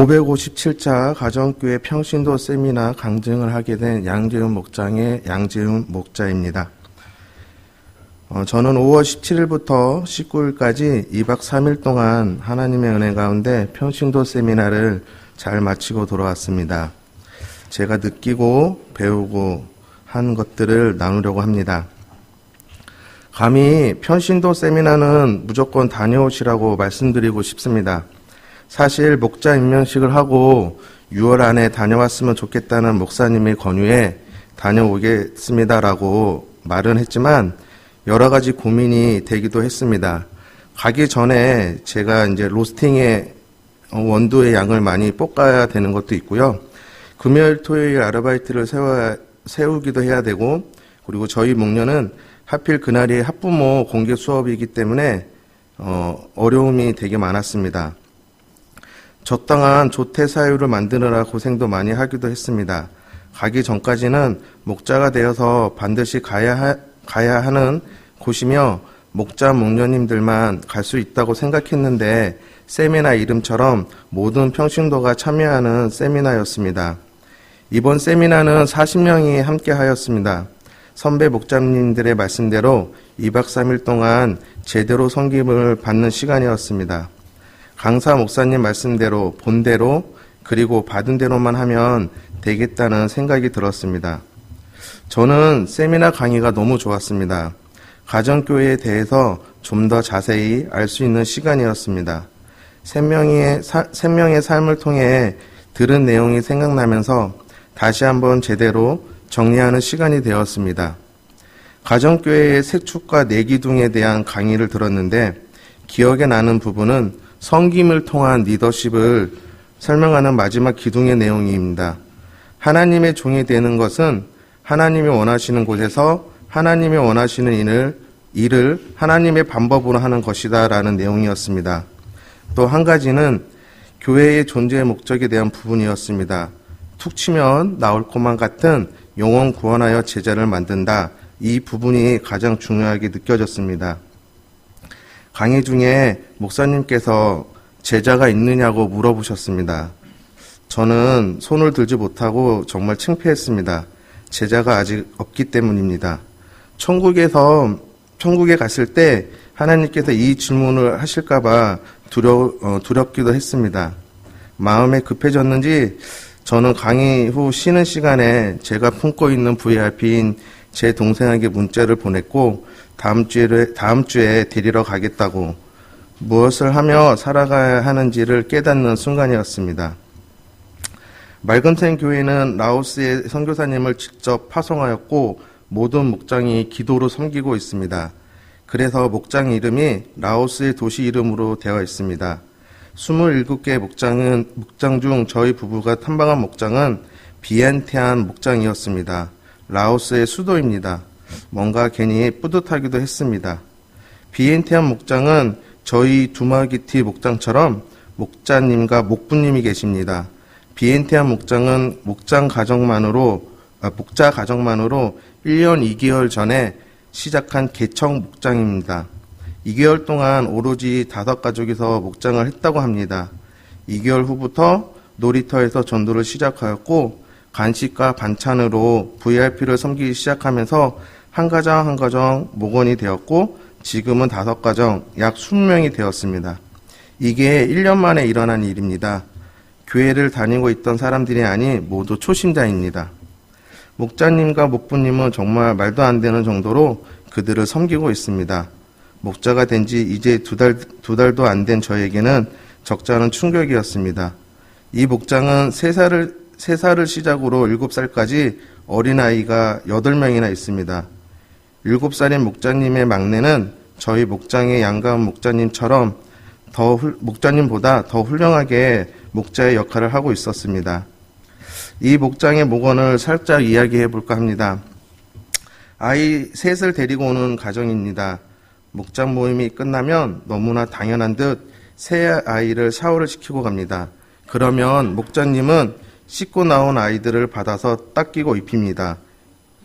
557차 가정교회 평신도 세미나 강증을 하게 된 양재훈 목장의 양재훈 목자입니다. 저는 5월 17일부터 19일까지 2박 3일 동안 하나님의 은혜 가운데 평신도 세미나를 잘 마치고 돌아왔습니다. 제가 느끼고 배우고 한 것들을 나누려고 합니다. 감히 평신도 세미나는 무조건 다녀오시라고 말씀드리고 싶습니다. 사실 목자 임명식을 하고 6월 안에 다녀왔으면 좋겠다는 목사님의 권유에 다녀오겠습니다라고 말은 했지만 여러 가지 고민이 되기도 했습니다. 가기 전에 제가 이제 로스팅의 원두의 양을 많이 볶아야 되는 것도 있고요. 금요일, 토요일 아르바이트를 세우기도 해야 되고, 그리고 저희 목련은 하필 그날이 학부모 공개 수업이기 때문에 어려움이 되게 많았습니다. 적당한 조퇴 사유를 만드느라 고생도 많이 하기도 했습니다. 가기 전까지는 목자가 되어서 반드시 가야 하는 곳이며 목자 목녀님들만 갈 수 있다고 생각했는데 세미나 이름처럼 모든 평신도가 참여하는 세미나였습니다. 이번 세미나는 40명이 함께 하였습니다. 선배 목자님들의 말씀대로 2박 3일 동안 제대로 섬김을 받는 시간이었습니다. 강사 목사님 말씀대로 본대로 그리고 받은 대로만 하면 되겠다는 생각이 들었습니다. 저는 세미나 강의가 너무 좋았습니다. 가정교회에 대해서 좀 더 자세히 알 수 있는 시간이었습니다. 생명의 삶을 통해 들은 내용이 생각나면서 다시 한번 제대로 정리하는 시간이 되었습니다. 가정교회의 세축과 내기둥에 대한 강의를 들었는데 기억에 나는 부분은 섬김을 통한 리더십을 설명하는 마지막 기둥의 내용입니다. 하나님의 종이 되는 것은 하나님이 원하시는 곳에서 하나님이 원하시는 일을 하나님의 방법으로 하는 것이다 라는 내용이었습니다. 또 한 가지는 교회의 존재의 목적에 대한 부분이었습니다. 툭 치면 나올 것만 같은 영혼 구원하여 제자를 만든다. 이 부분이 가장 중요하게 느껴졌습니다. 강의 중에 목사님께서 제자가 있느냐고 물어보셨습니다. 저는 손을 들지 못하고 정말 창피했습니다. 제자가 아직 없기 때문입니다. 천국에 갔을 때 하나님께서 이 질문을 하실까봐 두렵기도 했습니다. 마음에 급해졌는지 저는 강의 후 쉬는 시간에 제가 품고 있는 VIP인 제 동생에게 문자를 보냈고 다음 주에 데리러 가겠다고 무엇을 하며 살아가야 하는지를 깨닫는 순간이었습니다. 맑은샘 교회는 라오스의 선교사님을 직접 파송하였고 모든 목장이 기도로 섬기고 있습니다. 그래서 목장 이름이 라오스의 도시 이름으로 되어 있습니다. 27개 목장 중 저희 부부가 탐방한 목장은 비엔티안 목장이었습니다. 라오스의 수도입니다. 뭔가 괜히 뿌듯하기도 했습니다. 비엔티안 목장은 저희 두마기티 목장처럼 목자님과 목부님이 계십니다. 비엔티안 목장은 목자 가정만으로 1년 2개월 전에 시작한 개척 목장입니다. 2개월 동안 오로지 5가족이서 목장을 했다고 합니다. 2개월 후부터 놀이터에서 전도를 시작하였고 간식과 반찬으로 VIP를 섬기기 시작하면서 한 가정 목원이 되었고 지금은 5가정 약 20명이 되었습니다. 이게 1년 만에 일어난 일입니다. 교회를 다니고 있던 사람들이 아닌 모두 초심자입니다. 목자님과 목부님은 정말 말도 안 되는 정도로 그들을 섬기고 있습니다. 목자가 된 지 이제 두 달도 안 된 저에게는 적잖은 충격이었습니다. 이 목장은 3살을 시작으로 7살까지 어린아이가 8명이나 있습니다. 7살인 목자님의 막내는 저희 목장의 양가은 목자님처럼 목자님보다 더 훌륭하게 목자의 역할을 하고 있었습니다. 이 목장의 목원을 살짝 이야기해 볼까 합니다. 아이 셋을 데리고 오는 가정입니다. 목장 모임이 끝나면 너무나 당연한 듯 새 아이를 샤워를 시키고 갑니다. 그러면 목자님은 씻고 나온 아이들을 받아서 닦이고 입힙니다.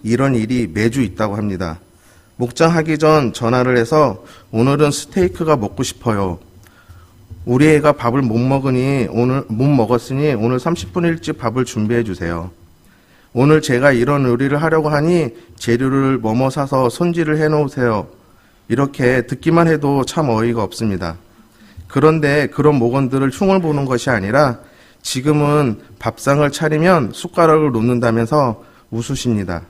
이런 일이 매주 있다고 합니다. 목장하기 전 전화를 해서 오늘은 스테이크가 먹고 싶어요. 우리 애가 밥을 못 먹었으니 오늘 30분 일찍 밥을 준비해 주세요. 오늘 제가 이런 요리를 하려고 하니 재료를 뭐뭐 사서 손질을 해 놓으세요. 이렇게 듣기만 해도 참 어이가 없습니다. 그런데 그런 목원들을 흉을 보는 것이 아니라 지금은 밥상을 차리면 숟가락을 놓는다면서 웃으십니다.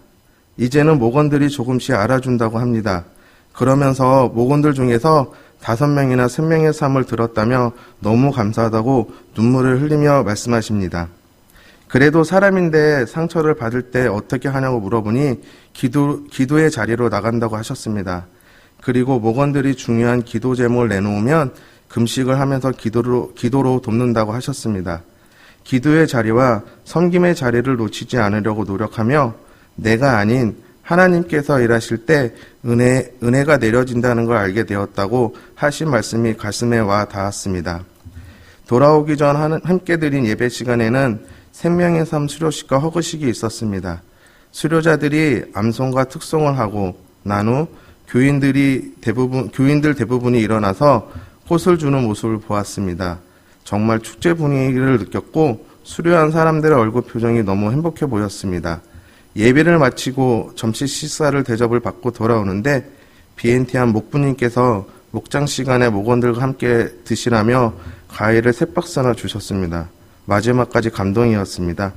이제는 목원들이 조금씩 알아준다고 합니다. 그러면서 목원들 중에서 5명이나 3명의 삶을 들었다며 너무 감사하다고 눈물을 흘리며 말씀하십니다. 그래도 사람인데 상처를 받을 때 어떻게 하냐고 물어보니 기도의 자리로 나간다고 하셨습니다. 그리고 목원들이 중요한 기도 제목을 내놓으면 금식을 하면서 기도로 돕는다고 하셨습니다. 기도의 자리와 섬김의 자리를 놓치지 않으려고 노력하며 내가 아닌 하나님께서 일하실 때 은혜가 내려진다는 걸 알게 되었다고 하신 말씀이 가슴에 와 닿았습니다. 돌아오기 전 함께 드린 예배 시간에는 생명의 삶 수료식과 허구식이 있었습니다. 수료자들이 암송과 특송을 하고 난 후 교인들 대부분이 일어나서 꽃을 주는 모습을 보았습니다. 정말 축제 분위기를 느꼈고 수료한 사람들의 얼굴 표정이 너무 행복해 보였습니다. 예배를 마치고 점심 식사를 대접을 받고 돌아오는데 BNT한 목부님께서 목장 시간에 목원들과 함께 드시라며 과일을 3박스나 주셨습니다. 마지막까지 감동이었습니다.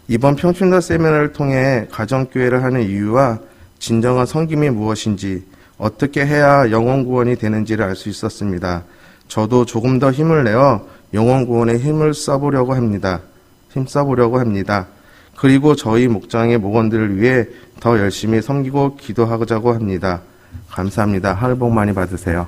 이번 평춘다 세미나를 통해 가정교회를 하는 이유와 진정한 섬김이 무엇인지 어떻게 해야 영혼 구원이 되는지를 알 수 있었습니다. 저도 조금 더 힘을 내어 영혼 구원에 힘써보려고 합니다. 그리고 저희 목장의 목원들을 위해 더 열심히 섬기고 기도하자고 합니다. 감사합니다. 하늘 복 많이 받으세요.